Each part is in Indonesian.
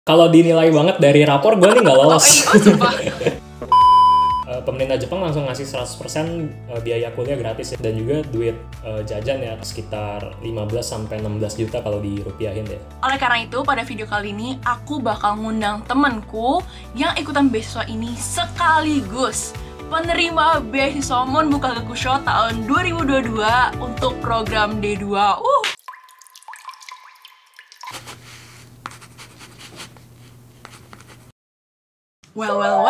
Kalau dinilai banget dari rapor, gue nih nggak lolos. Sumpah. Pemerintah Jepang langsung ngasih 100% biaya kuliah gratis ya. Dan juga duit jajan ya sekitar 15-16 juta kalau dirupiahin ya. Oleh karena itu, pada video kali ini aku bakal ngundang temenku yang ikutan beasiswa ini sekaligus penerima beasiswa Monbuka Gakusho tahun 2022 untuk program D2. Well,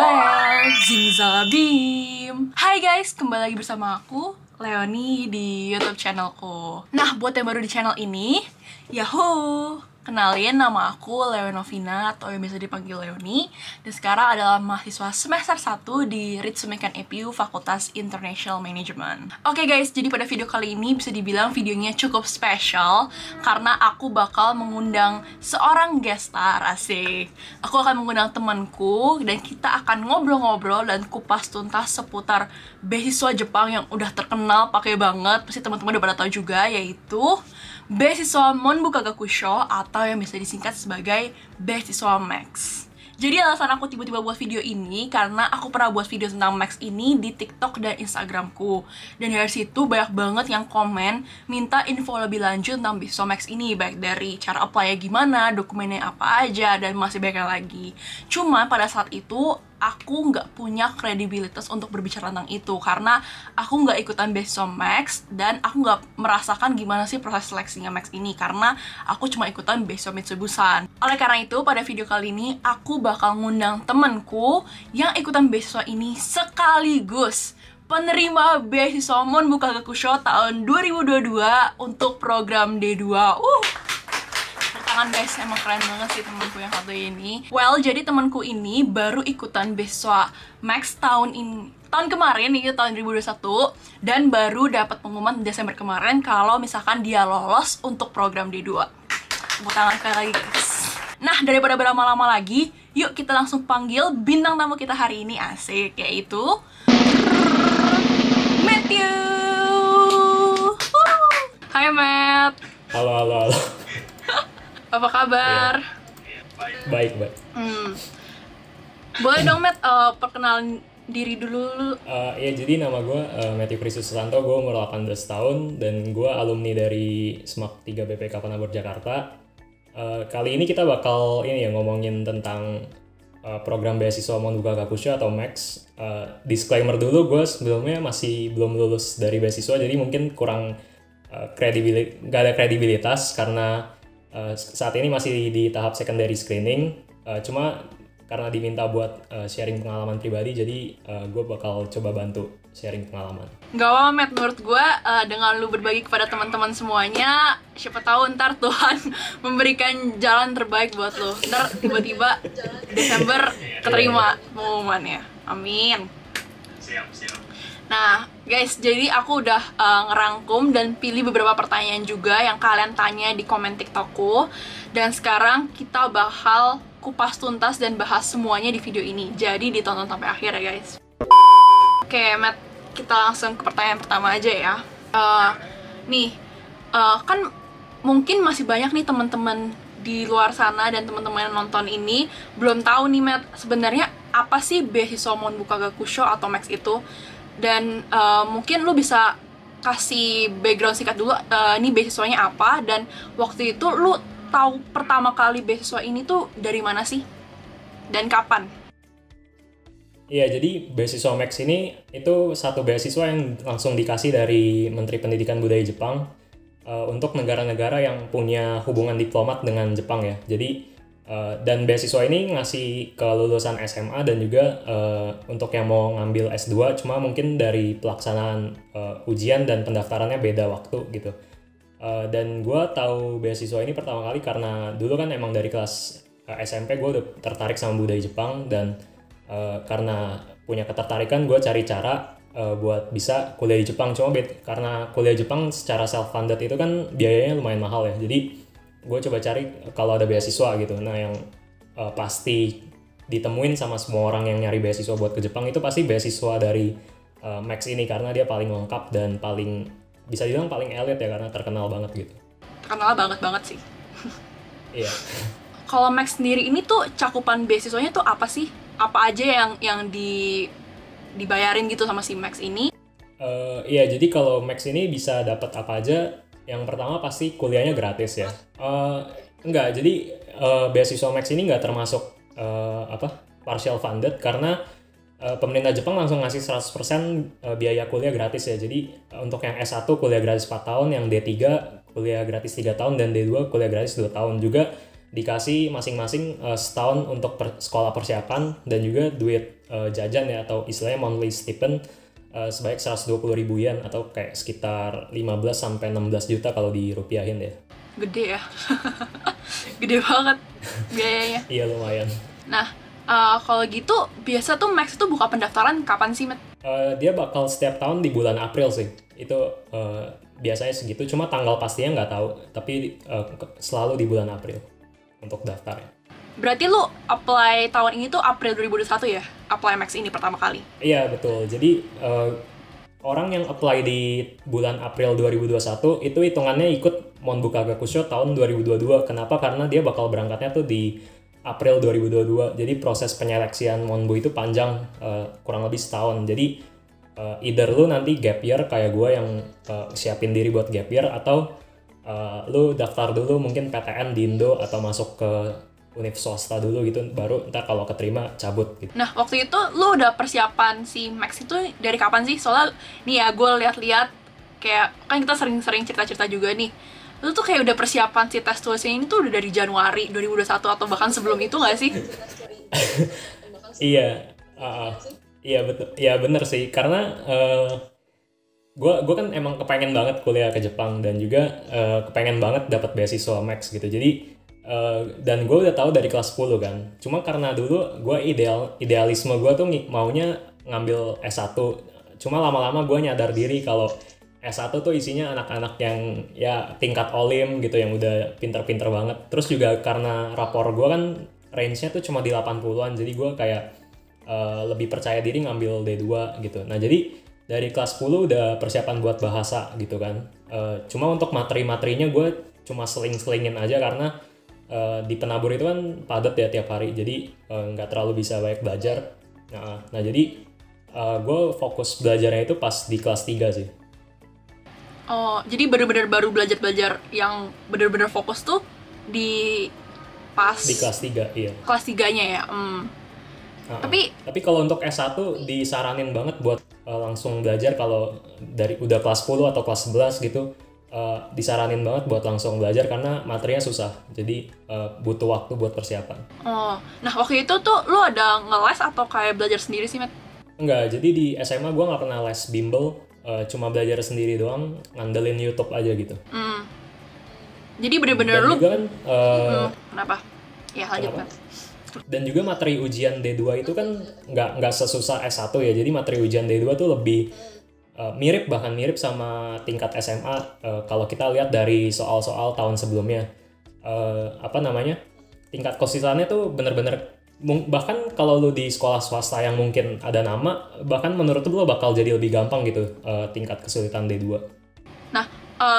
zingzalabim. Hai guys, kembali lagi bersama aku, Leonie, di YouTube channelku. Nah, buat yang baru di channel ini, yahoo! Kenalin, nama aku Leonovina atau yang biasa dipanggil Leonie. Dan sekarang adalah mahasiswa semester 1 di Ritsumeikan EPU Fakultas International Management. Oke guys, jadi pada video kali ini bisa dibilang videonya cukup spesial karena aku bakal mengundang seorang guest star, asik. Aku akan mengundang temanku dan kita akan ngobrol-ngobrol dan kupas tuntas seputar beasiswa Jepang yang udah terkenal pakai banget. Pasti teman-teman udah pada tahu juga, yaitu beasiswa Monbuka Gakusho atau yang bisa disingkat sebagai beasiswa Max. Jadi alasan aku tiba-tiba buat video ini karena aku pernah buat video tentang Max ini di TikTok dan Instagramku. Dan dari situ banyak banget yang komen minta info lebih lanjut tentang beasiswa Max ini, baik dari cara apply-nya gimana, dokumennya apa aja, dan masih banyak lagi. Cuma pada saat itu aku nggak punya kredibilitas untuk berbicara tentang itu karena aku nggak ikutan beasiswa Max dan aku nggak merasakan gimana sih proses seleksinya Max ini karena aku cuma ikutan beasiswa Mitsubishi. Oleh karena itu, pada video kali ini aku bakal ngundang temenku yang ikutan beasiswa ini sekaligus penerima beasiswa Monbuka Gakusho tahun 2022 untuk program D2. Tangan guys, emang keren banget sih temanku yang satu ini. Well, jadi temanku ini baru ikutan beasiswa Max tahun kemarin nih, tahun 2021, dan baru dapat pengumuman Desember kemarin kalau misalkan dia lolos untuk program D2. Tepuk tangan sekali lagi guys. Nah, daripada berlama-lama lagi, yuk kita langsung panggil bintang tamu kita hari ini, asik, yaitu Matthew. Hai Matt. Halo. Apa kabar? Baik. Boleh dong Matt, perkenalan diri dulu. Ya, jadi nama gue Matthew Krisus Susanto, gue umur 18 tahun dan gue alumni dari SMAK 3 BPK Penabur Jakarta. Kali ini kita bakal ngomongin tentang program beasiswa Monbuka Gakusho atau Max. Disclaimer dulu, gue sebelumnya masih belum lulus dari beasiswa, jadi mungkin kurang nggak ada kredibilitas karena saat ini masih di tahap secondary screening. Cuma karena diminta buat sharing pengalaman pribadi, jadi gue bakal coba bantu sharing pengalaman. Gak apa-apa Matt, menurut gue dengan lu berbagi kepada teman-teman semuanya, siapa tahu ntar Tuhan memberikan jalan terbaik buat lu. Ntar tiba-tiba Desember keterima pengumumannya. Amin. Siap. Nah guys, jadi aku udah ngerangkum dan pilih beberapa pertanyaan juga yang kalian tanya di komen TikTokku. Dan sekarang kita bakal kupas tuntas dan bahas semuanya di video ini. Jadi ditonton sampai akhir ya guys. Oke Matt, kita langsung ke pertanyaan pertama aja ya. Kan mungkin masih banyak nih teman-teman di luar sana dan teman-teman yang nonton ini belum tahu nih Matt, sebenarnya apa sih beasiswa Monbuka Gakusho atau Max itu? Dan mungkin lu bisa kasih background singkat dulu, ini beasiswanya apa, dan waktu itu lu tahu pertama kali beasiswa ini tuh dari mana sih? Dan kapan? Iya, jadi beasiswa Max ini itu satu beasiswa yang langsung dikasih dari Menteri Pendidikan Budaya Jepang untuk negara-negara yang punya hubungan diplomat dengan Jepang ya. Jadi dan beasiswa ini ngasih ke lulusan SMA dan juga untuk yang mau ngambil S2, cuma mungkin dari pelaksanaan ujian dan pendaftarannya beda waktu gitu. Dan gue tahu beasiswa ini pertama kali karena dulu kan emang dari kelas SMP gue udah tertarik sama budaya Jepang, dan karena punya ketertarikan gue cari cara buat bisa kuliah di Jepang. Cuma karena kuliah Jepang secara self-funded itu kan biayanya lumayan mahal ya, jadi gue coba cari kalau ada beasiswa gitu. Nah, yang pasti ditemuin sama semua orang yang nyari beasiswa buat ke Jepang itu pasti beasiswa dari Max ini karena dia paling lengkap dan paling, bisa dibilang paling elit ya, karena terkenal banget gitu. Terkenal banget sih. Iya. kalau Max sendiri ini tuh cakupan beasiswanya tuh apa sih? Apa aja yang dibayarin gitu sama si Max ini? Iya, jadi kalau Max ini bisa dapat apa aja. Yang pertama pasti kuliahnya gratis ya. Enggak, jadi beasiswa Max ini nggak termasuk partial funded karena pemerintah Jepang langsung ngasih 100% biaya kuliah gratis ya. Jadi untuk yang S1 kuliah gratis 4 tahun, yang D3 kuliah gratis 3 tahun, dan D2 kuliah gratis 2 tahun. Juga dikasih masing-masing setahun untuk sekolah persiapan, dan juga duit jajan ya, atau istilahnya monthly stipend sebanyak 120.000 yen atau kayak sekitar 15-16 juta kalau dirupiahin ya. Gede ya. Gede banget biayanya. Iya, lumayan. Nah, kalau gitu biasa tuh Max itu buka pendaftaran kapan sih, Matt? Dia bakal setiap tahun di bulan April sih. Itu biasanya segitu, cuma tanggal pastinya nggak tahu, tapi selalu di bulan April untuk daftarnya. Berarti lu apply tahun ini tuh April 2021 ya? Apply Max ini pertama kali? Iya, betul. Jadi orang yang apply di bulan April 2021 itu hitungannya ikut Monbuka Gakusho tahun 2022. Kenapa? Karena dia bakal berangkatnya tuh di April 2022. Jadi proses penyeleksian Monbu itu panjang, kurang lebih setahun. Jadi either lu nanti gap year kayak gue yang siapin diri buat gap year, atau lu daftar dulu mungkin PTN di Indo atau masuk ke univ swasta dulu gitu, baru ntar kalau keterima cabut gitu. Nah, waktu itu lu udah persiapan si Max itu dari kapan sih? Soalnya nih ya, gue lihat-lihat kayak kan kita sering-sering cerita-cerita juga nih. Lu tuh kayak udah persiapan si tes tulisnya ini tuh udah dari Januari 2021 atau bahkan sebelum itu nggak sih? Iya, iya betul, iya bener sih, karena gue kan emang kepengen banget kuliah ke Jepang, dan juga kepengen banget dapat beasiswa Max gitu. Jadi dan gue udah tahu dari kelas 10 kan. Cuma karena dulu gue idealisme gue tuh maunya ngambil S1. Cuma lama-lama gue nyadar diri kalau S1 tuh isinya anak-anak yang ya tingkat olim gitu, yang udah pinter-pinter banget. Terus juga karena rapor gue kan range-nya tuh cuma di 80-an, jadi gue kayak lebih percaya diri ngambil D2 gitu. Nah, jadi dari kelas 10 udah persiapan buat bahasa gitu kan. Cuma untuk materi-materinya gue cuma seling-selingin aja, karena di penabur itu kan padat ya tiap hari, jadi nggak terlalu bisa banyak belajar. Nah jadi gue fokus belajarnya itu pas di kelas 3 sih. Oh, jadi bener-bener baru belajar-belajar yang bener-bener fokus tuh di pas Di kelas 3, iya. Kelas 3-nya ya. Tapi kalau untuk S1 disaranin banget buat langsung belajar. Kalau dari udah kelas 10 atau kelas 11 gitu, disaranin banget buat langsung belajar karena materinya susah, jadi butuh waktu buat persiapan. Oh, nah waktu itu tuh lu ada ngeles atau kayak belajar sendiri sih, Matt? Enggak, jadi di SMA gue nggak pernah les bimbel, cuma belajar sendiri doang, ngandelin YouTube aja gitu. Jadi bener-bener lu juga kan, kenapa? Ya lanjut, Matt. Dan juga materi ujian D2 itu kan nggak sesusah S1 ya, jadi materi ujian D2 tuh lebih bahkan mirip sama tingkat SMA. Kalau kita lihat dari soal-soal tahun sebelumnya, tingkat kesulitannya tuh bener-bener, bahkan kalau lu di sekolah swasta yang mungkin ada nama, bahkan menurut lu bakal jadi lebih gampang gitu tingkat kesulitan D2. Nah,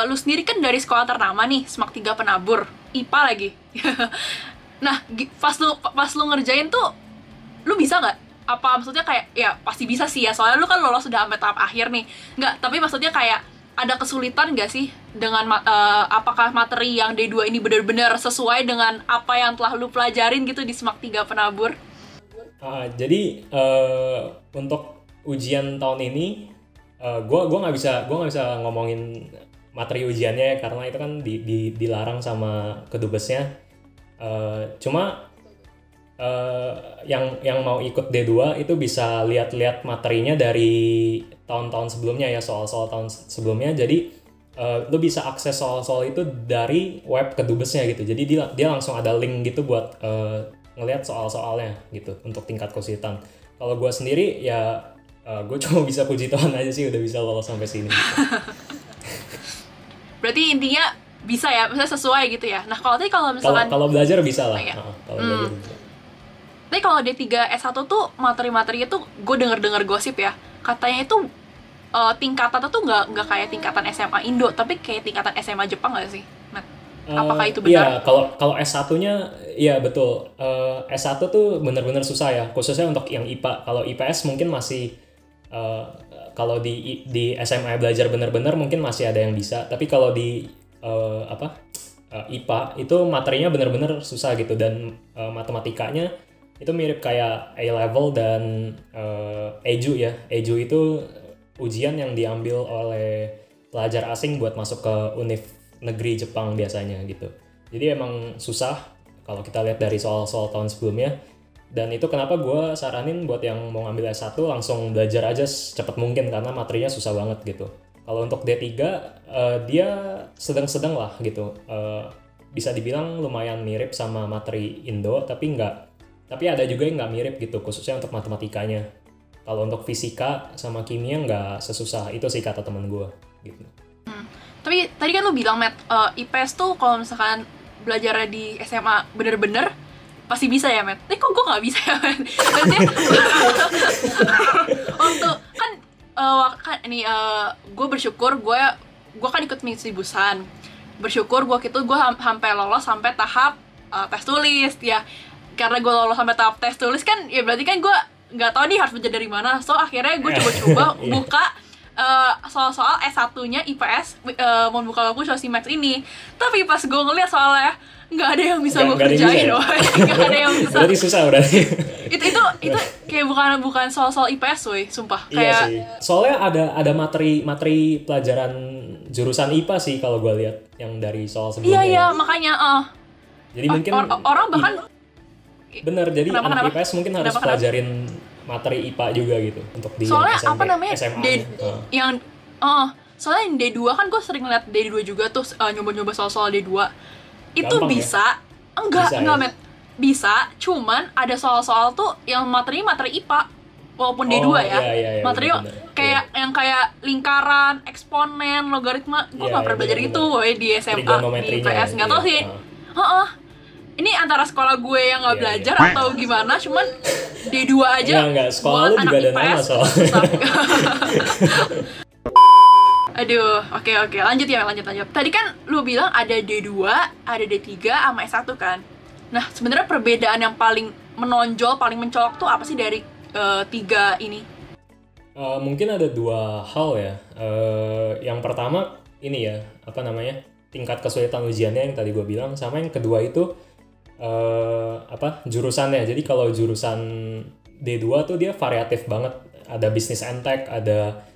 lu sendiri kan dari sekolah ternama nih, Semak 3 Penabur, IPA lagi. Nah, pas lu ngerjain tuh, lu bisa nggak? Apa maksudnya kayak, ya pasti bisa sih ya, soalnya lu kan lolos sudah sampai tahap akhir nih. Nggak, tapi maksudnya kayak ada kesulitan nggak sih dengan apakah materi yang D2 ini benar-benar sesuai dengan apa yang telah lu pelajarin gitu di Semak 3 Penabur? Jadi untuk ujian tahun ini, gue nggak bisa ngomongin materi ujiannya karena itu kan dilarang sama kedubesnya. Cuma yang mau ikut D2 itu bisa lihat-lihat materinya dari tahun-tahun sebelumnya ya, soal-soal tahun sebelumnya. Jadi lu bisa akses soal-soal itu dari web kedubesnya gitu. Jadi dia langsung ada link gitu buat ngelihat soal-soalnya gitu untuk tingkat kesulitan. Kalau gue sendiri ya gue cuma bisa puji Tuhan aja sih udah bisa lolos sampai sini gitu. Berarti intinya bisa ya, misalnya sesuai gitu ya. Nah kalau misalkan kalau belajar bisa lah. Ya. Kalau belajar bisa. Tapi kalau D3 S1 tuh materi-materinya tuh gue denger gosip ya, katanya itu tingkatannya tuh nggak kayak tingkatan SMA Indo, tapi kayak tingkatan SMA Jepang nggak sih, Matt? Apakah itu Iya, benar? kalau S1-nya iya betul. S1 tuh benar-benar susah ya, khususnya untuk yang IPA. Kalau IPS mungkin masih eh, kalau di SMA belajar benar-benar mungkin masih ada yang bisa. Tapi kalau di IPA itu materinya benar-benar susah gitu, dan matematikanya itu mirip kayak A level dan EJU ya. EJU itu ujian yang diambil oleh pelajar asing buat masuk ke univ negeri Jepang biasanya gitu. Jadi emang susah kalau kita lihat dari soal-soal tahun sebelumnya. Dan itu kenapa gue saranin buat yang mau ngambil S1 langsung belajar aja secepat mungkin karena materinya susah banget gitu. Kalau untuk D3 dia sedang-sedang lah gitu. Bisa dibilang lumayan mirip sama materi Indo tapi ada juga yang nggak mirip gitu, khususnya untuk matematikanya. Kalau untuk fisika sama kimia nggak sesusah itu sih kata temen gue gitu. Tapi tadi kan lu bilang, Matt, IPS tuh kalau misalkan belajarnya di SMA bener-bener pasti bisa ya, Matt? Tapi kok gue nggak bisa ya, Matt? Maksudnya, waktu kan ini gue bersyukur gue kan ikut misi Busan. Bersyukur gue sampai lolos sampai tahap tes tulis ya. Karena gue lolos sampai tahap tes tulis kan, ya berarti kan gue nggak tahu nih harus belajar dari mana. So akhirnya gue coba-coba Iya. buka soal-soal S1-nya IPS, mau buka buku Sosimax ini. Tapi pas gue ngeliat soalnya nggak ada yang bisa gue Nggak ada yang kerjain, bisa ya? woy. Nggak ada yang bisa. Berarti susah berarti. Itu kayak bukan soal-soal IPS, woy, sumpah. Iya Kayak sih. Soalnya ada materi pelajaran jurusan IPA sih kalau gue lihat yang dari soal sebelumnya. iya Ya. makanya Jadi mungkin orang bahkan bener. Jadi Kenapa? anak IPS mungkin harus Kenapa? pelajarin materi IPA juga gitu untuk di soalnya SMP, apa namanya SMA. yang soalnya yang D2 kan gue sering lihat D2 juga tuh, nyoba-nyoba soal-soal D2 itu Gampang ya? bisa enggak Bisa ya? Met, bisa, cuman ada soal-soal tuh yang materi IPA walaupun D2 Oh, ya, iya, materi bener-bener. kayak yang kayak lingkaran, eksponen, logaritma, gue Iya, nggak pernah belajar bener-bener. itu woy, di SMA, di Trigonometrinya, IPS nggak tahu iya. sih. Ini antara sekolah gue yang nggak Iya, belajar iya. atau gimana, cuman D2 aja Enggak. Sekolah buat lu juga anak ada nama IPS soalnya. susah. Aduh, oke, lanjut. Tadi kan lu bilang ada D2, ada D3, sama S1 kan? Nah, sebenarnya perbedaan yang paling menonjol, paling mencolok tuh apa sih dari tiga ini? Mungkin ada dua hal ya. Yang pertama ini ya, apa namanya, tingkat kesulitan ujiannya yang tadi gue bilang, sama yang kedua itu jurusannya. Jadi kalau jurusan D2 tuh dia variatif banget. Ada bisnis and tech, ada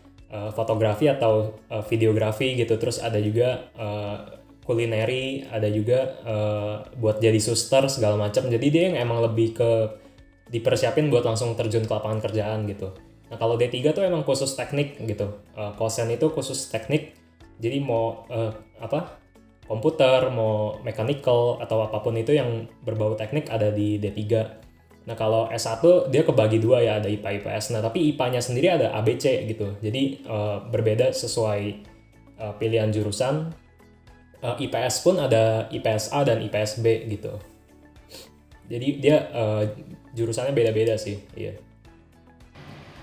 fotografi atau videografi gitu. Terus ada juga kulineri, ada juga buat jadi suster segala macam. Jadi dia yang emang lebih ke dipersiapin buat langsung terjun ke lapangan kerjaan gitu. Nah kalau D3 tuh emang khusus teknik gitu. Kosen itu khusus teknik. Jadi mau komputer, mau mechanical atau apapun itu yang berbau teknik ada di D3. Nah kalau S1 dia kebagi dua ya, ada IPA IPS. Nah tapi IPA-nya sendiri ada ABC gitu. Jadi berbeda sesuai pilihan jurusan. IPS pun ada IPS A dan IPS B gitu. Jadi dia jurusannya beda-beda sih, iya.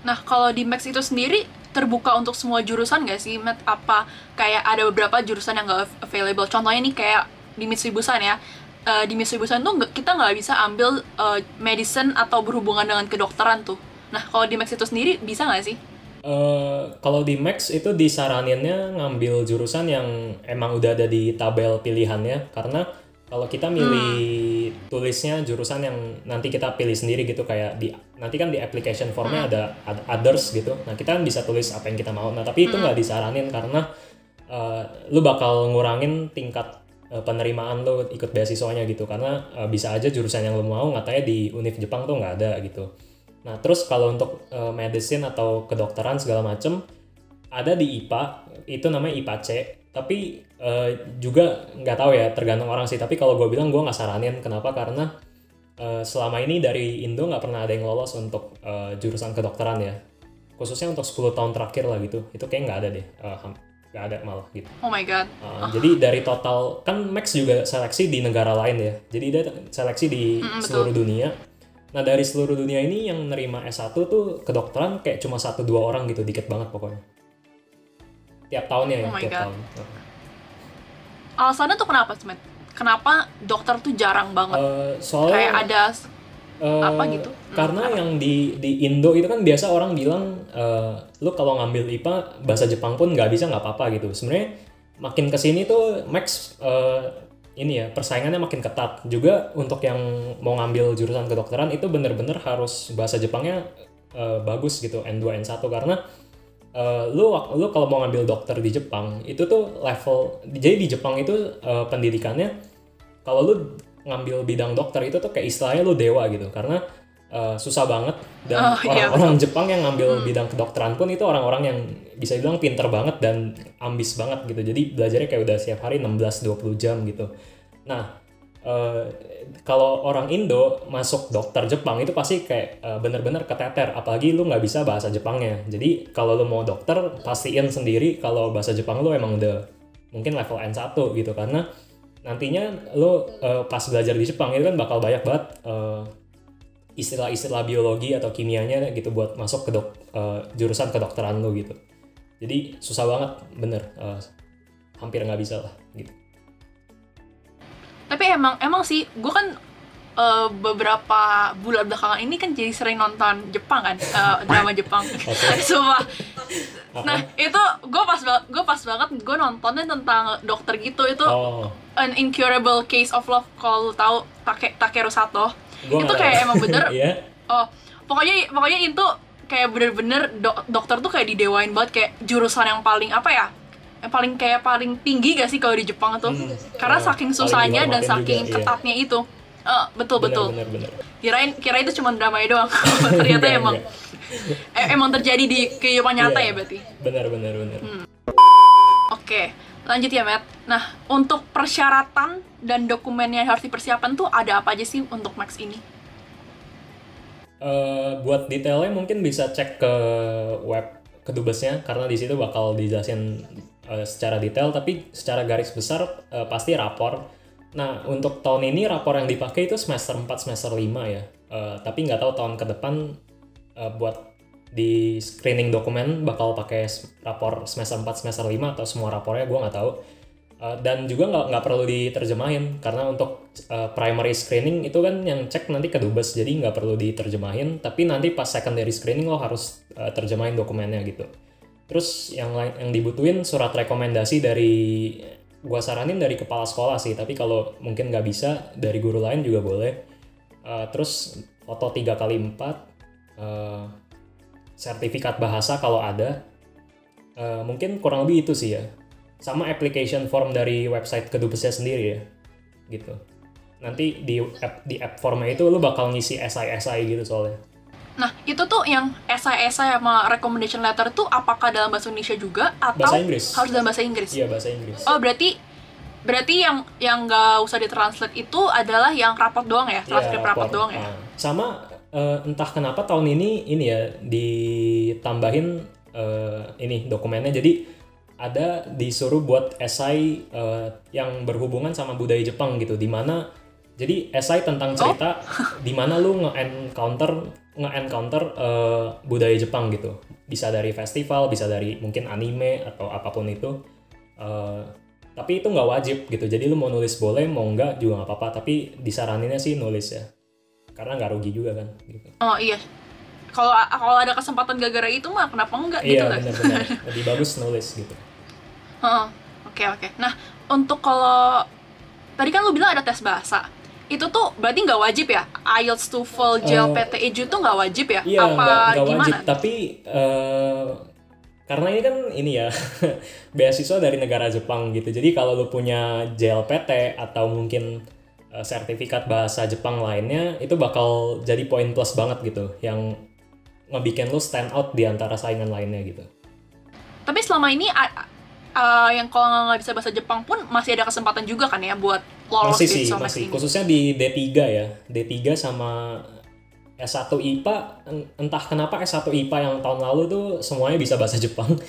Nah, kalau di Max itu sendiri terbuka untuk semua jurusan nggak sih, Matt? Apa kayak ada beberapa jurusan yang nggak available? Contohnya nih kayak di Mitsui Bussan ya. Di Mitsui Bussan tuh kita nggak bisa ambil medicine atau berhubungan dengan kedokteran tuh. Nah, kalau di Max itu sendiri bisa nggak sih? Kalau di Max itu disaraninnya ngambil jurusan yang emang udah ada di tabel pilihannya, karena kalau kita milih tulisnya jurusan yang nanti kita pilih sendiri gitu, kayak nanti kan di application formnya ada others gitu. Nah kita kan bisa tulis apa yang kita mau. Nah tapi itu nggak disaranin karena lu bakal ngurangin tingkat penerimaan lu ikut beasiswanya gitu, karena bisa aja jurusan yang lu mau katanya di Univ Jepang tuh nggak ada gitu. Nah terus kalau untuk medicine atau kedokteran segala macem ada di IPA, itu namanya IPA C. Tapi juga nggak tahu ya, tergantung orang sih. Tapi kalau gue bilang gue nggak saranin. Kenapa? Karena selama ini dari Indo nggak pernah ada yang lolos untuk jurusan kedokteran ya. Khususnya untuk 10 tahun terakhir lah gitu. Itu kayak nggak ada deh. Nggak ada malah gitu. Oh my god. Jadi dari total, kan Max juga seleksi di negara lain ya. Jadi dia seleksi di seluruh dunia. Nah dari seluruh dunia ini yang nerima S1 tuh kedokteran kayak cuma 1-2 orang gitu. Dikit banget pokoknya. Tiap tahunnya ya, Oh my tiap God. tahun. Alasannya tuh kenapa, Matt? kenapa dokter tuh jarang banget? Soalnya Kayak ada apa gitu? Karena yang di Indo itu kan biasa orang bilang lu kalau ngambil IPA bahasa Jepang pun nggak bisa nggak apa-apa gitu. Sebenarnya makin kesini tuh Max ini ya persaingannya makin ketat juga. Untuk yang mau ngambil jurusan kedokteran itu bener-bener harus bahasa Jepangnya bagus gitu, N2 N1, karena lu kalau mau ngambil dokter di Jepang itu tuh level, jadi di Jepang itu pendidikannya kalau lu ngambil bidang dokter itu tuh kayak istilahnya lu dewa gitu, karena susah banget. Dan orang-orang Jepang yang ngambil bidang kedokteran pun itu orang-orang yang bisa bilang pinter banget dan ambis banget gitu, jadi belajarnya kayak udah setiap hari 16-20 jam gitu. Nah kalau orang Indo masuk dokter Jepang itu pasti kayak bener-bener keteter, apalagi lu nggak bisa bahasa Jepangnya. Jadi kalau lu mau dokter pastiin sendiri kalau bahasa Jepang lu emang udah mungkin level N1 gitu, karena nantinya lo pas belajar di Jepang itu kan bakal banyak banget istilah-istilah biologi atau kimianya gitu buat masuk ke jurusan kedokteran lo gitu. Jadi susah banget, bener, hampir nggak bisa lah gitu. Tapi emang sih, gue kan beberapa bulan belakangan ini kan jadi sering nonton Jepang kan, drama Jepang. Sumpah. Nah itu gue pas banget gue nontonnya tentang dokter gitu, itu An Incurable Case of Love, kalau tahu Takeru Sato. Itu kayak emang bener. Pokoknya itu kayak bener-bener dokter tuh kayak didewain banget, kayak jurusan yang paling apa ya, yang paling tinggi gak sih kalau di Jepang tuh, karena saking susahnya dan saking ketatnya itu. Betul. Bener. Kira itu cuma drama doang. Ternyata emang terjadi di kehidupan nyata ya berarti. Bener. Oke, lanjut ya Matt. Nah, untuk persyaratan dan dokumen yang harus dipersiapkan tuh ada apa aja sih untuk Max ini? Buat detailnya mungkin bisa cek ke web kedubesnya, karena di situ bakal dijelasin secara detail, tapi secara garis besar pasti rapor. Nah, untuk tahun ini rapor yang dipakai itu semester 4, semester 5 ya. Tapi nggak tahu tahun ke depan buat di screening dokumen bakal pakai rapor semester 4, semester 5 atau semua rapornya, gue nggak tahu. Dan juga nggak perlu diterjemahin, karena untuk primary screening itu kan yang cek nanti kedubes, jadi nggak perlu diterjemahin. Tapi nanti pas secondary screening lo harus terjemahin dokumennya gitu. Terus yang dibutuhin surat rekomendasi dari, gua saranin dari kepala sekolah sih, tapi kalau mungkin nggak bisa dari guru lain juga boleh. Terus foto 3x4, sertifikat bahasa kalau ada, mungkin kurang lebih itu sih ya. Sama application form dari website kedubesnya sendiri ya, gitu. Nanti di app formnya itu lu bakal ngisi SI gitu soalnya. Nah, itu tuh yang esai-esai sama recommendation letter tuh apakah dalam bahasa Indonesia juga atau bahasa Inggris? Harus dalam bahasa Inggris? Iya, bahasa Inggris. Oh, berarti yang nggak usah ditranslate itu adalah yang raport doang ya? Transkrip raport doang ya? Sama entah kenapa tahun ini ya ditambahin ini dokumennya, jadi ada disuruh buat esai yang berhubungan sama budaya Jepang gitu, dimana jadi esai tentang cerita dimana lu nge-encounter budaya Jepang gitu, bisa dari festival, bisa dari mungkin anime atau apapun itu, tapi itu nggak wajib gitu, jadi lu mau nulis boleh, mau nggak juga nggak apa-apa, tapi disaraninnya sih nulis ya, karena nggak rugi juga kan gitu. Oh iya, kalau ada kesempatan gara-gara itu mah kenapa enggak gitu kan? Iya benar-benar lebih bagus nulis gitu. Oke. Nah, untuk kalau tadi kan lu bilang ada tes bahasa, itu tuh berarti nggak wajib ya? IELTS, TOEFL, JLPT, EJU tuh nggak wajib ya? Iya, nggak wajib, gimana? tapi karena ini kan ya beasiswa dari negara Jepang gitu, jadi kalau lu punya JLPT atau mungkin sertifikat bahasa Jepang lainnya, itu bakal jadi poin plus banget gitu, yang ngebikin lu stand out di antara saingan lainnya gitu. Tapi selama ini yang kalau nggak bisa bahasa Jepang pun masih ada kesempatan juga kan ya buat lolos masih, khususnya di D3 ya, D3 sama S1 IPA. Entah kenapa S1 IPA yang tahun lalu tuh semuanya bisa bahasa Jepang,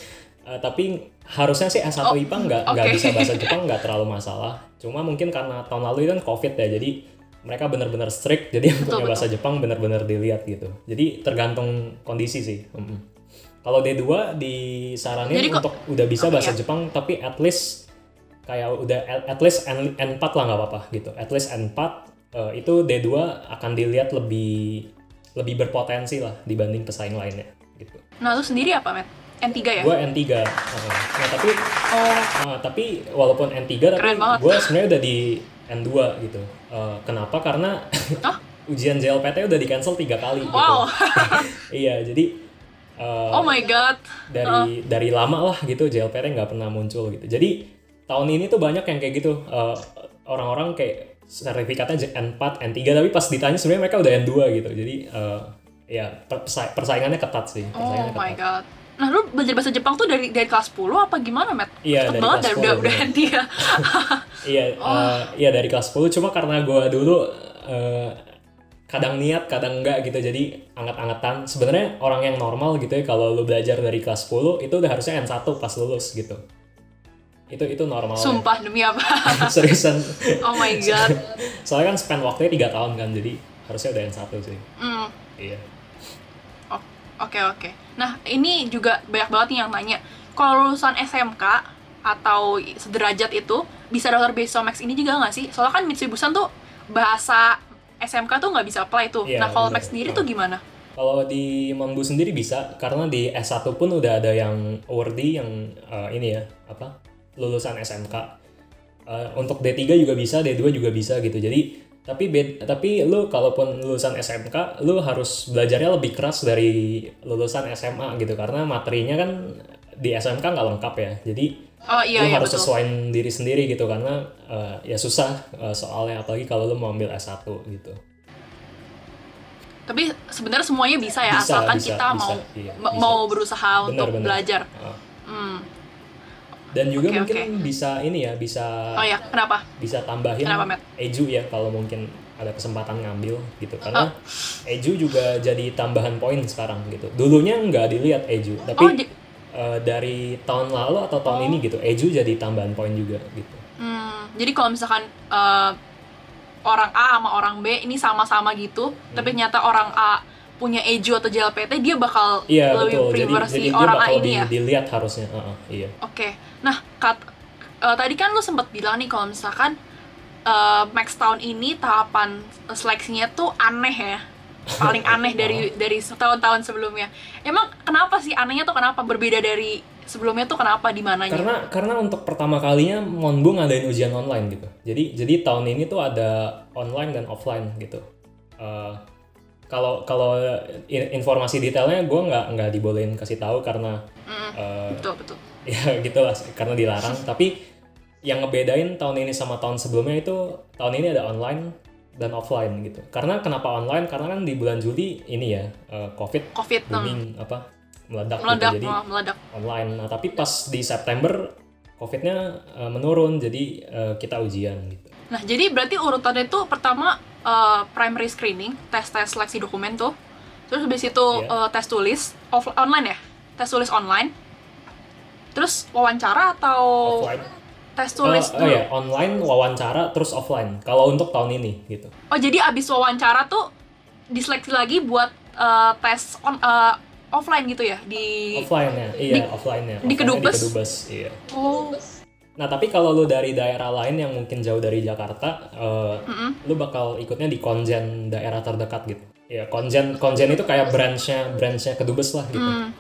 tapi harusnya sih S1 IPA nggak bisa bahasa Jepang, nggak terlalu masalah. Cuma mungkin karena tahun lalu kan COVID ya, jadi mereka benar-benar strict, jadi yang punya bahasa Jepang benar-benar dilihat gitu. Jadi tergantung kondisi sih. Kalau D2 disaranin jadi untuk udah bisa bahasa Jepang, tapi at least kayak udah at least N4 lah nggak apa-apa gitu. At least N4 itu D2 akan dilihat lebih berpotensi lah dibanding pesaing lainnya gitu. Nah, lu sendiri apa, Matt? N3 ya? Gue N3. Nah, tapi walaupun N3 tapi gue sebenarnya udah di N2 gitu. Kenapa? Karena ujian JLPT udah di-cancel 3 kali gitu. Wow. Iya, jadi oh my god. Dari lama lah gitu JLPT nggak pernah muncul gitu. Jadi tahun ini tuh banyak yang kayak gitu. Orang-orang kayak sertifikatnya N4, N3 tapi pas ditanya sebenarnya mereka udah N2 gitu. Jadi ya persaingannya ketat sih. Oh my god. Nah, lu belajar bahasa Jepang tuh dari kelas 10 apa gimana, Matt? Iya, dari kelas 10. Udah N3. Iya, dari kelas 10 cuma karena gue dulu kadang niat, kadang enggak gitu. Jadi anget-angetan. Sebenarnya orang yang normal gitu ya kalau lu belajar dari kelas 10 itu udah harusnya N1 pas lulus gitu. Itu normal. Sumpah, demi apa? Seriusan. Oh my god. Soalnya kan span waktunya 3 tahun kan, jadi harusnya udah N1 sih. Iya. Oke. Nah, ini juga banyak banget nih yang nanya. Kalau lulusan SMK atau sederajat itu bisa daftar beasiswa Max ini juga nggak sih? Soalnya kan Mitsubishi tuh bahasa SMK tuh nggak bisa apply tuh. Iya, nah, kalau Max sendiri tuh gimana? Kalau di Monbu sendiri bisa, karena di S1 pun udah ada yang awardee yang ini ya, lulusan SMK. Untuk D3 juga bisa, D2 juga bisa gitu. Jadi tapi lu kalaupun lulusan SMK, lu harus belajarnya lebih keras dari lulusan SMA gitu, karena materinya kan di SMK nggak lengkap ya. Jadi lu harus sesuaiin diri sendiri gitu, karena ya susah soalnya, apalagi kalau lu mau ambil S1 gitu. Tapi sebenarnya semuanya bisa ya, asalkan kita mau berusaha untuk belajar. Dan juga mungkin bisa ini ya, bisa kenapa? Bisa tambahin EJU ya kalau mungkin ada kesempatan ngambil gitu, karena EJU juga jadi tambahan poin sekarang gitu. Dulunya nggak dilihat EJU, tapi dari tahun lalu atau tahun ini gitu EJU jadi tambahan poin juga gitu. Jadi kalau misalkan orang A sama orang B ini sama-sama gitu, tapi ternyata orang A punya EJU atau JLPT, dia bakal lebih prefer si orang A ini ya? Dilihat harusnya, iya. Oke. Nah, tadi kan lu sempat bilang nih kalau misalkan Max tahun ini tahapan seleksinya tuh aneh ya. Paling aneh dari tahun-tahun sebelumnya. Emang kenapa sih anehnya tuh, kenapa berbeda dari sebelumnya tuh, kenapa, di mananya? Karena untuk pertama kalinya Monbu ngadain ujian online gitu. Jadi tahun ini tuh ada online dan offline gitu. Kalau informasi detailnya gue nggak dibolehin kasih tahu karena betul ya gitulah, karena dilarang. Tapi yang ngebedain tahun ini sama tahun sebelumnya itu tahun ini ada online dan offline gitu. Karena kenapa online? Karena kan di bulan Juli ini ya COVID booming meledak gitu, jadi online. Nah, tapi pas di September COVID-nya menurun, jadi kita ujian gitu. Nah, jadi berarti urutannya itu pertama primary screening, tes seleksi dokumen tuh. Terus habis itu tes tulis online ya? Tes tulis online. Terus wawancara atau offline? Tes tulis dulu. Online, wawancara, terus offline. Kalau untuk tahun ini gitu. Oh, jadi abis wawancara tuh diseleksi lagi buat tes offline gitu ya? Offline-nya. Di Kedubes? Iya. Oh. Nah, tapi kalau lu dari daerah lain yang mungkin jauh dari Jakarta, lu bakal ikutnya di konjen daerah terdekat gitu. Ya, konjen itu kayak branchnya Kedubes lah gitu.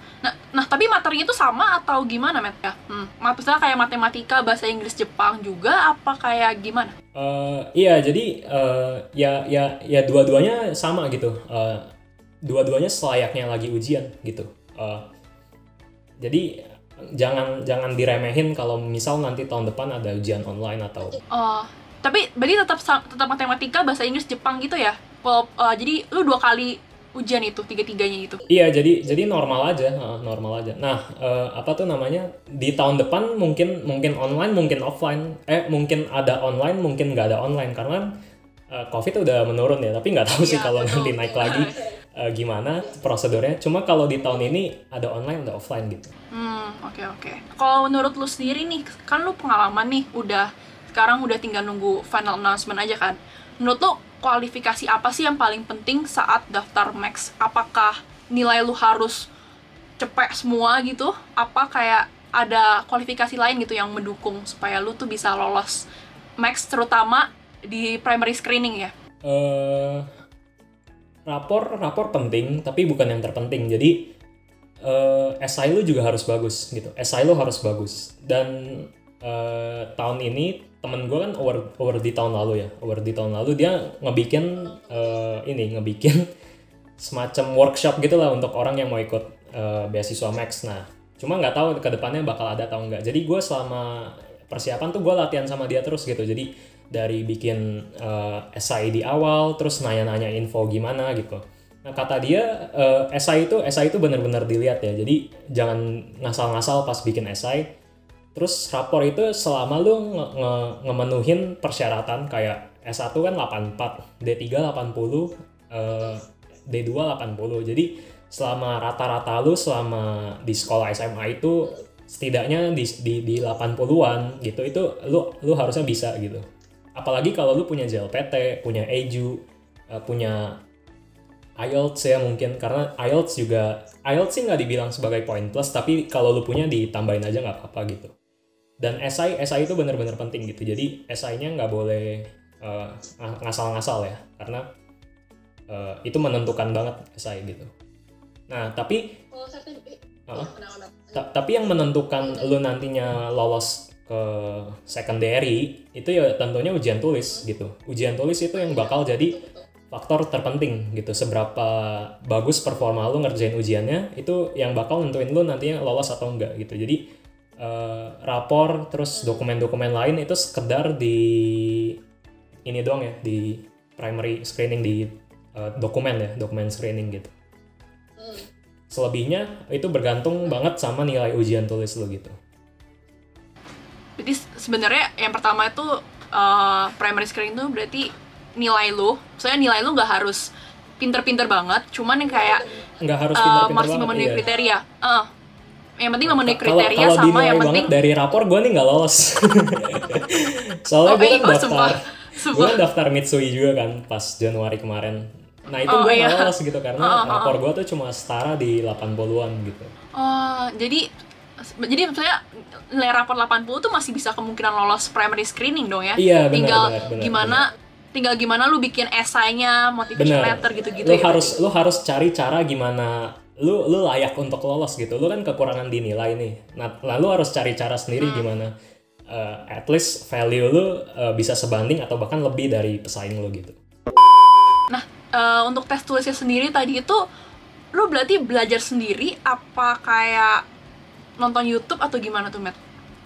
Nah, tapi materinya itu sama atau gimana, Matt ya? Maksudnya kayak matematika, bahasa Inggris, Jepang juga, apa kayak gimana? Iya, jadi ya dua-duanya sama gitu. Dua-duanya selayaknya lagi ujian gitu. Jadi jangan diremehin kalau misal nanti tahun depan ada ujian online atau. Tapi berarti tetap matematika, bahasa Inggris, Jepang gitu ya? Jadi lu 2 kali ujian itu, 3-3-nya itu? Iya, jadi normal aja. Nah, di tahun depan mungkin online, mungkin offline. Mungkin ada online, mungkin nggak ada online, karena COVID udah menurun ya. Tapi nggak tahu sih kalau nanti naik lagi gimana prosedurnya. Cuma kalau di tahun ini ada online, ada offline gitu. Oke. Kalau menurut lu sendiri nih, kan lu pengalaman nih, sekarang udah tinggal nunggu final announcement aja kan. Menurut lu kualifikasi apa sih yang paling penting saat daftar Max? Apakah nilai lu harus cepet semua gitu? Apa kayak ada kualifikasi lain gitu yang mendukung supaya lu tuh bisa lolos Max, terutama di primary screening ya? Rapor penting, tapi bukan yang terpenting. Jadi SI lu juga harus bagus gitu. SI lu harus bagus. Dan tahun ini temen gue kan over di tahun lalu ya. Over di tahun lalu dia ngebikin semacam workshop gitu lah untuk orang yang mau ikut beasiswa Max. Nah, cuma nggak tahu ke depannya bakal ada atau enggak. Jadi gue selama persiapan tuh gue latihan sama dia terus gitu. Jadi dari bikin SI di awal, terus nanya-nanya info gimana gitu. Nah, kata dia SI itu benar-benar dilihat ya. Jadi jangan ngasal-ngasal pas bikin SI. Terus rapor itu selama lu ngemenuhin persyaratan kayak S1 kan 84, D3 80, D2 80. Jadi selama rata-rata lu selama di sekolah SMA itu setidaknya di 80-an gitu, itu lu harusnya bisa gitu. Apalagi kalau lu punya JLPT, punya EJU, punya IELTS ya mungkin, karena IELTS sih nggak dibilang sebagai poin plus, tapi kalau lu punya ditambahin aja nggak apa-apa gitu. Dan SI itu benar-benar penting gitu. Jadi SI-nya nggak boleh ngasal-ngasal ya, karena itu menentukan banget SI gitu. Nah tapi yang menentukan lu nantinya lolos ke secondary itu ya tentunya ujian tulis gitu. Ujian tulis itu yang bakal jadi faktor terpenting gitu. Seberapa bagus performa lu ngerjain ujiannya, itu yang bakal nentuin lu nantinya lolos atau enggak gitu. Jadi rapor terus dokumen-dokumen lain itu sekedar di ini doang ya, di primary screening, di dokumen screening gitu. Selebihnya itu bergantung banget sama nilai ujian tulis lu gitu. Jadi sebenarnya yang pertama itu primary screening tuh berarti nilai lu. Soalnya nilai lu nggak harus pinter-pinter banget, cuman yang kayak nggak harus pinter-pinter masih banget, memenuhi iya. kriteria. Yang penting memenuhi kriteria kalau sama yang penting dari rapor gue nih nggak lolos. Soalnya gue kan daftar Mitsui juga kan pas Januari kemarin. Nah itu gue nggak lolos gitu karena rapor gue tuh cuma setara di 80-an gitu. Jadi maksudnya nilai rapor 80 tuh masih bisa kemungkinan lolos primary screening dong ya? Iya, Tinggal gimana lu bikin esainya, motivation letter gitu-gitu. Lu harus cari cara gimana lu layak untuk lolos gitu. Lu kan kekurangan di nilai nih. Nah, lalu harus cari cara sendiri gimana at least value lu bisa sebanding atau bahkan lebih dari pesaing lu gitu. Nah, untuk tes tulisnya sendiri tadi itu lu berarti belajar sendiri apa kayak nonton YouTube atau gimana tuh, Matt?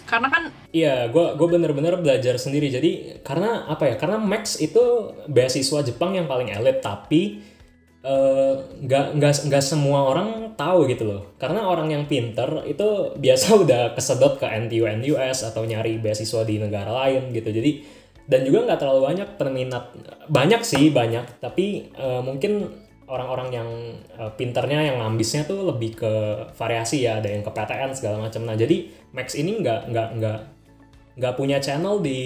Karena kan iya, gue bener-bener belajar sendiri. Jadi karena apa ya? Karena Max itu beasiswa Jepang yang paling elit, tapi nggak semua orang tahu gitu loh. Karena orang yang pinter itu biasa udah kesedot ke NTU NUS atau nyari beasiswa di negara lain gitu. Jadi dan juga nggak terlalu banyak peminat. Banyak, tapi mungkin orang-orang yang pinternya, yang ambisnya tuh lebih ke variasi ya, ada yang ke PTN segala macam. Nah jadi Max ini nggak punya channel di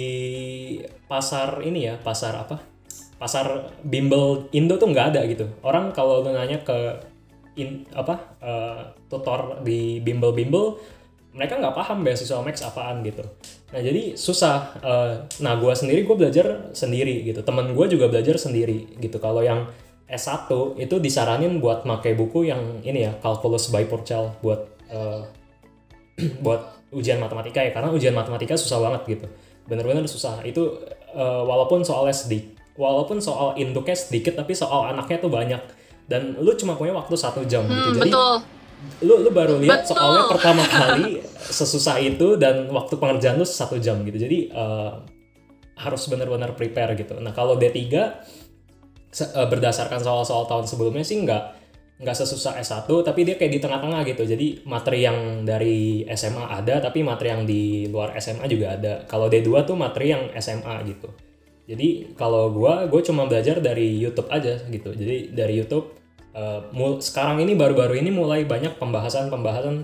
pasar ini ya, pasar bimbel Indo tuh nggak ada gitu. Orang kalau lu nanya ke tutor di bimbel mereka nggak paham beasiswa Max apaan gitu. Nah jadi susah. Nah gue belajar sendiri gitu. Temen gue juga belajar sendiri gitu. Kalau yang S1 itu disaranin buat pakai buku yang ini ya, Calculus by Purcell buat ujian matematika ya, karena ujian matematika susah banget gitu, bener-bener susah itu. Walaupun soal induknya sedikit, tapi soal anaknya tuh banyak dan lu cuma punya waktu 1 jam gitu. Jadi betul. lu baru lihat soalnya pertama kali sesusah itu, dan waktu pengerjaan lu 1 jam gitu. Jadi harus bener-bener prepare gitu. Nah kalau D3 berdasarkan soal-soal tahun sebelumnya sih nggak sesusah S1, tapi dia kayak di tengah-tengah gitu. Jadi materi yang dari SMA ada, tapi materi yang di luar SMA juga ada. Kalau D2 tuh materi yang SMA gitu. Jadi kalau gue cuma belajar dari YouTube aja gitu. Jadi dari YouTube sekarang ini baru-baru ini mulai banyak pembahasan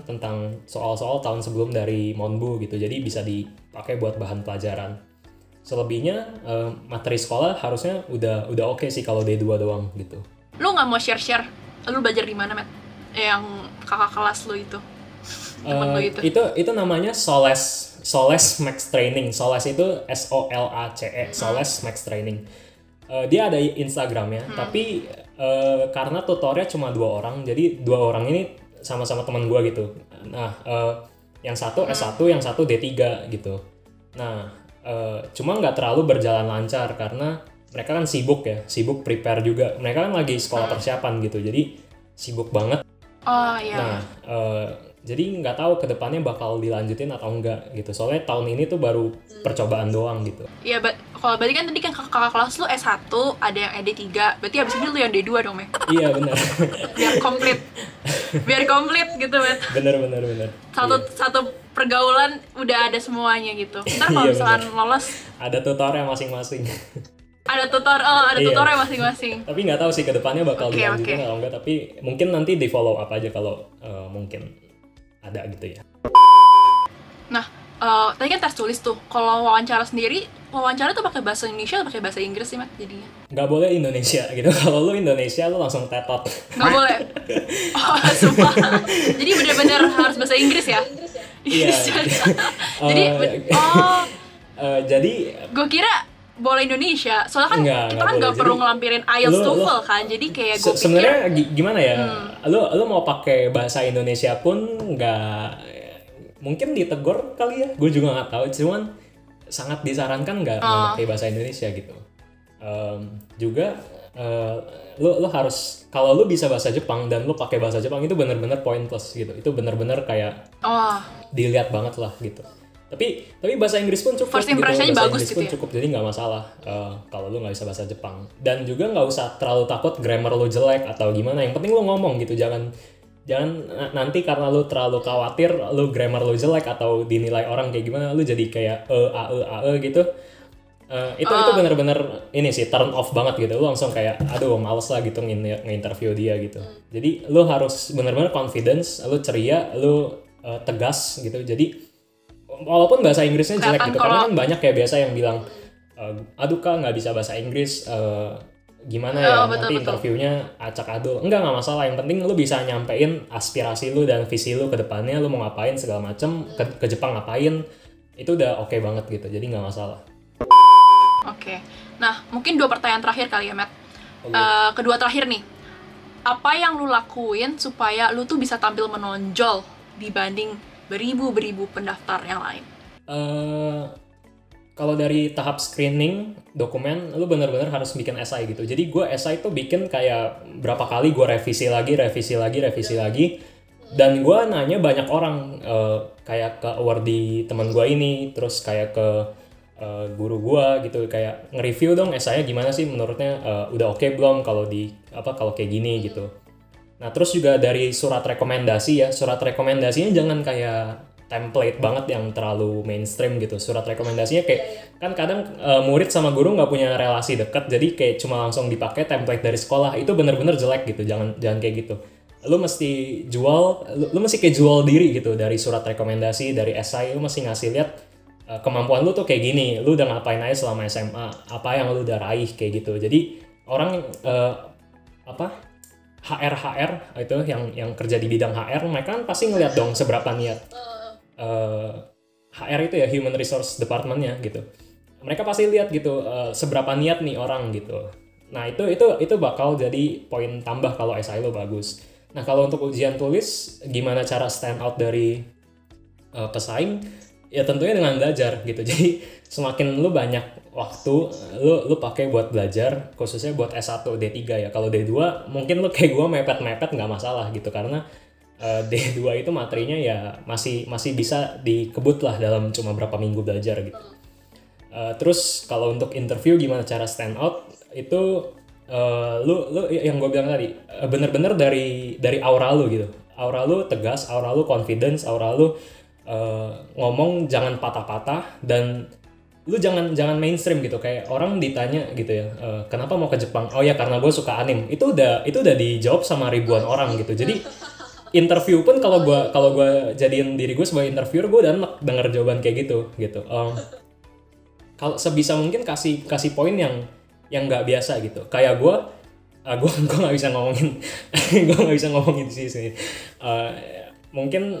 tentang soal-soal tahun sebelum dari Monbu gitu. Jadi bisa dipakai buat bahan pelajaran. Selebihnya materi sekolah harusnya udah oke sih kalau D2 doang gitu. Lu nggak mau share lu belajar di mana, Matt? Yang kakak kelas lu itu? temen lo itu? Itu namanya Soles Max Training. Soles itu SOLACE, Soles Max Training. Dia ada Instagramnya, tapi karena tutornya cuma 2 orang, jadi 2 orang ini sama-sama teman gue gitu. Nah, yang satu S1, yang satu D3 gitu. Nah, cuma nggak terlalu berjalan lancar karena mereka kan sibuk prepare juga. Mereka kan lagi sekolah persiapan gitu, jadi sibuk banget. Oh iya. Nah, jadi nggak tahu kedepannya bakal dilanjutin atau enggak gitu. Soalnya tahun ini tuh baru percobaan doang gitu. Iya, kalau berarti kan tadi kan kakak kelas lu S1, ada yang D3, berarti abis ini lu yang D2 dong, Mek? Iya benar. biar komplit gitu, Met. Bener. Satu pergaulan udah ada semuanya gitu. Ntar kalau Iya, misalkan lolos ada tutornya masing-masing. ada tutornya masing-masing. Tapi nggak tahu sih kedepannya bakal dilanjutin Oke. atau enggak. Tapi mungkin nanti di follow up aja kalau mungkin ada gitu ya. Nah, tadi kan tes tulis tuh. Kalau wawancara sendiri, wawancara tuh pakai bahasa Indonesia atau pakai bahasa Inggris sih, Mat, jadinya? Nggak boleh Indonesia gitu. Kalau lu Indonesia lu langsung tetot. Nggak boleh. Oh, sumpah. Jadi benar-benar harus bahasa Inggris ya? Iya. Jadi, gue kira boleh Indonesia. Soalnya kan kita kan nggak perlu ngelampirin IELTS TOEFL kan. Jadi kayak gue pikir sebenarnya gimana ya? Lu mau pakai bahasa Indonesia pun nggak, mungkin ditegur kali ya. Gue juga nggak tahu. Cuman sangat disarankan nggak pakai bahasa Indonesia gitu. Juga lu harus, kalau lu bisa bahasa Jepang dan lu pakai bahasa Jepang itu benar-benar pointless gitu. Itu benar-benar kayak dilihat banget lah gitu. Tapi bahasa Inggris pun cukup. First impression-nya bahasa bagus Inggris gitu pun ya? cukup, jadi nggak masalah kalau lu nggak bisa bahasa Jepang. Dan juga nggak usah terlalu takut grammar lu jelek atau gimana. Yang penting lu ngomong gitu. Jangan nanti karena lu terlalu khawatir lu grammar lu jelek atau dinilai orang kayak gimana, lu jadi kayak ae gitu. Itu benar-benar ini sih turn off banget gitu. Lu langsung kayak aduh males lah gitu nge-interview dia gitu. Jadi lu harus benar-benar confidence, lu ceria, lu tegas gitu. Jadi walaupun bahasa Inggrisnya jelek gitu, karena kan banyak kayak biasa yang bilang aduh Kak nggak bisa bahasa Inggris, gimana ya nanti interviewnya acak adul. Nggak masalah, yang penting lu bisa nyampein aspirasi lu dan visi lu ke depannya, lu mau ngapain segala macem, ke Jepang ngapain, itu udah oke banget gitu, jadi nggak masalah. Oke. Nah, mungkin 2 pertanyaan terakhir kali ya, Matt. Kedua terakhir nih, apa yang lu lakuin supaya lu tuh bisa tampil menonjol dibanding beribu-beribu pendaftar yang lain? Kalau dari tahap screening dokumen, lu bener-bener harus bikin esai gitu. Jadi gue esai tuh bikin kayak berapa kali gue revisi lagi. Dan gue nanya banyak orang, kayak ke awardee teman gue ini, terus kayak ke guru gue gitu, kayak nge-review dong esainya gimana sih menurutnya, udah oke belum kalau kayak gini gitu. Nah terus juga dari surat rekomendasi ya, surat rekomendasinya jangan kayak template banget yang terlalu mainstream gitu. Surat rekomendasinya kayak kan kadang murid sama guru nggak punya relasi dekat, jadi kayak cuma langsung dipakai template dari sekolah, itu bener-bener jelek gitu. Jangan kayak gitu. Lu mesti kayak jual diri gitu dari surat rekomendasi, dari esai. Lu mesti ngasih lihat kemampuan lu tuh kayak gini, lu udah ngapain aja selama SMA, apa yang lu udah raih kayak gitu. Jadi orang HR itu yang kerja di bidang HR, mereka kan pasti ngeliat dong seberapa niat. HR itu ya Human Resource Department-nya gitu. Mereka pasti lihat gitu seberapa niat nih orang gitu. Nah, itu bakal jadi poin tambah kalau SI lo bagus. Nah, kalau untuk ujian tulis gimana cara stand out dari pesaing? Ya tentunya dengan belajar gitu. Jadi semakin lu banyak waktu lu pakai buat belajar, khususnya buat S1, D3 ya. Kalau D2 mungkin lu kayak gue mepet nggak masalah gitu, karena D2 itu materinya ya masih bisa dikebut lah dalam cuma berapa minggu belajar gitu. Terus kalau untuk interview gimana cara stand out, itu lu yang gue bilang tadi, bener-bener dari aura lu gitu. Aura lu tegas, aura lu confidence, aura lu ngomong jangan patah-patah, dan lu jangan mainstream gitu. Kayak orang ditanya gitu ya, kenapa mau ke Jepang? Oh ya karena gue suka anime. Itu udah dijawab sama ribuan orang gitu. Jadi interview pun kalau gue jadiin diri gue sebagai interviewer, gue udah enak denger jawaban kayak gitu. Kalau sebisa mungkin kasih poin yang nggak biasa gitu. Kayak gue nggak bisa ngomongin gue nggak bisa ngomongin sih. Mungkin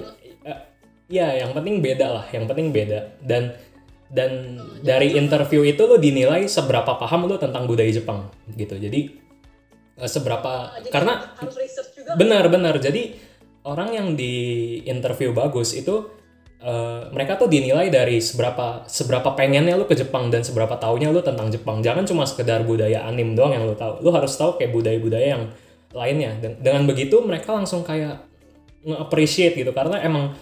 Iya, yang penting beda lah, yang penting beda. Dan dari interview itu lo dinilai seberapa paham lo tentang budaya Jepang gitu. Jadi seberapa, jadi karena harus research juga. benar. Jadi orang yang di interview bagus itu mereka tuh dinilai dari seberapa pengennya lu ke Jepang dan seberapa taunya lu tentang Jepang. Jangan cuma sekedar budaya anime doang yang lu tahu. Lu harus tahu kayak budaya-budaya yang lainnya. Dan dengan begitu mereka langsung kayak nge-appreciate gitu, karena emang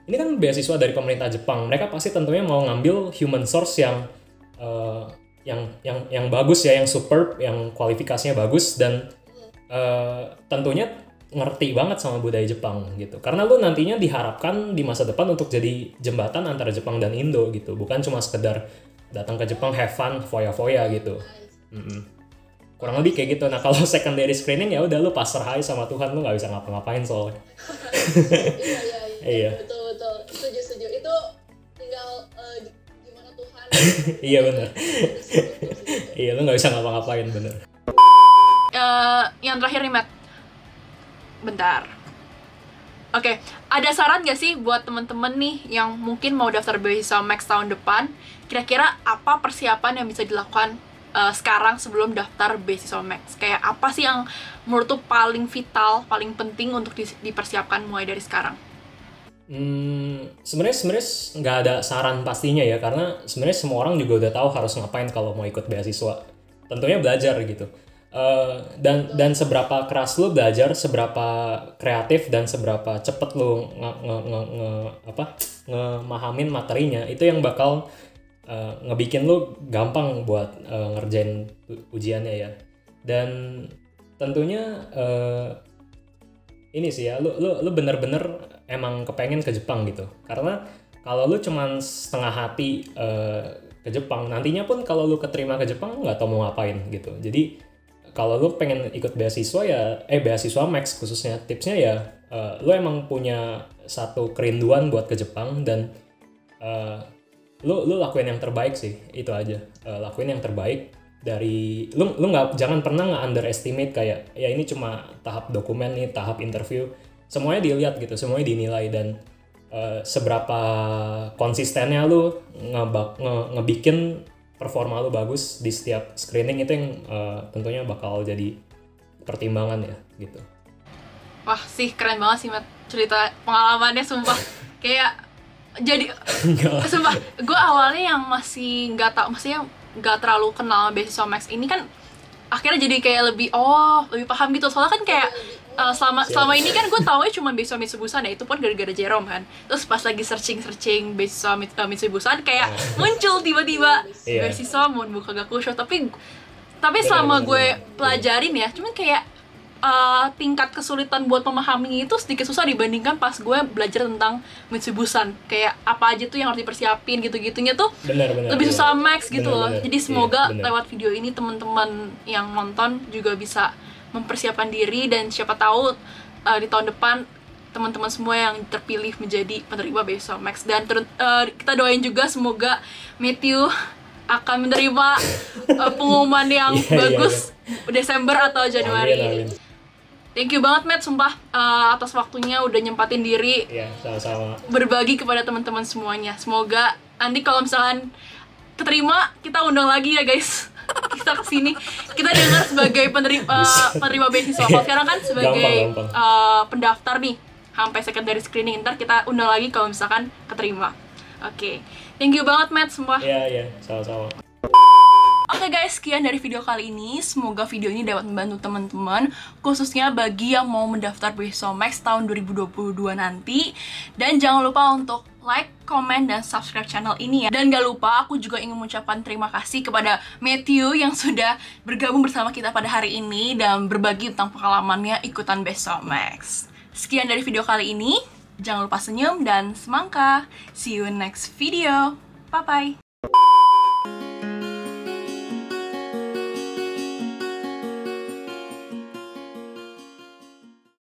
ini kan beasiswa dari pemerintah Jepang. Mereka pasti tentunya mau ngambil human source yang bagus ya, yang superb, yang kualifikasinya bagus dan tentunya ngerti banget sama budaya Jepang gitu. Karena lu nantinya diharapkan di masa depan untuk jadi jembatan antara Jepang dan Indo gitu. Bukan cuma sekedar datang ke Jepang have fun, foya-foya gitu. Kurang lebih kayak gitu. Nah, kalau secondary screening ya udah lu pasrah aja sama Tuhan, lu nggak bisa ngapa-ngapain soalnya. Iya. Betul. Setuju. Itu tinggal gimana Tuhan. Iya benar. Iya, lu nggak bisa ngapa-ngapain, bener. Yang terakhir nih, Matt. Bentar. Oke, ada saran gak sih buat temen-temen nih yang mungkin mau daftar beasiswa Max tahun depan? Kira-kira apa persiapan yang bisa dilakukan sekarang sebelum daftar beasiswa Max? Kayak apa sih yang menurut tuh paling vital, paling penting untuk dipersiapkan mulai dari sekarang? Sebenarnya nggak ada saran pastinya ya, karena sebenarnya semua orang juga udah tahu harus ngapain kalau mau ikut beasiswa. Tentunya belajar gitu. Dan seberapa keras lu belajar, seberapa kreatif dan seberapa cepet lu ngemahamin materinya, itu yang bakal ngebikin lu gampang buat ngerjain ujiannya ya. Dan tentunya ini sih ya, lu bener-bener emang kepengen ke Jepang gitu. Karena kalau lu cuman setengah hati ke Jepang, nantinya pun kalau lu keterima ke Jepang nggak tau mau ngapain gitu. Jadi kalau lu pengen ikut beasiswa ya, beasiswa Max khususnya, tipsnya ya lu emang punya satu kerinduan buat ke Jepang dan lu lakuin yang terbaik sih, itu aja. Lakuin yang terbaik dari lu jangan pernah nge-underestimate kayak ya ini cuma tahap dokumen nih, tahap interview. Semuanya dilihat gitu, semuanya dinilai dan seberapa konsistennya lu ngebikin performa lu bagus di setiap screening, itu yang tentunya bakal jadi pertimbangan ya gitu. Wah sih, keren banget sih Matt, cerita pengalamannya sumpah. Kayak jadi sumpah, gue awalnya yang masih nggak tahu, maksudnya nggak terlalu kenal beasiswa Max ini kan, akhirnya jadi kayak lebih paham gitu. Soalnya kan kayak selama ini kan gue taunya cuma beasiswa Mitsubusan ya, itu pun gara-gara Jerome kan. Terus pas lagi searching beasiswa Mitsubusan kayak muncul tiba-tiba beasiswa Monbuka Gakusho. Tapi selama gue pelajarin ya, cuman kayak tingkat kesulitan buat memahami itu sedikit susah dibandingkan pas gue belajar tentang Mitsubusan. Kayak apa aja tuh yang harus dipersiapin gitu-gitunya tuh lebih susah Max gitu loh. Jadi semoga lewat video ini teman-teman yang nonton juga bisa mempersiapkan diri, dan siapa tahu di tahun depan teman-teman semua yang terpilih menjadi penerima beasiswa Max. Dan kita doain juga semoga Matthew akan menerima pengumuman yang bagus Desember atau Januari. Amin. Thank you banget Matt, sumpah atas waktunya udah nyempatin diri. Iya, sama-sama. Berbagi kepada teman-teman semuanya. Semoga nanti kalau misalkan keterima, kita undang lagi ya guys. Kita kesini, kita dengar sebagai penerima beasiswa. Kalau sekarang kan sebagai pendaftar nih, sampai secondary screening. Ntar kita undang lagi kalau misalkan keterima. Oke. Thank you banget Matt, sumpah. Iya, sama-sama. Oke guys, sekian dari video kali ini. Semoga video ini dapat membantu teman-teman, khususnya bagi yang mau mendaftar beasiswa Max tahun 2022 nanti. Dan jangan lupa untuk like, comment, dan subscribe channel ini ya. Dan gak lupa, aku juga ingin mengucapkan terima kasih kepada Matthew yang sudah bergabung bersama kita pada hari ini dan berbagi tentang pengalamannya ikutan beasiswa Max. Sekian dari video kali ini. Jangan lupa senyum dan semangka. See you in next video. Bye-bye.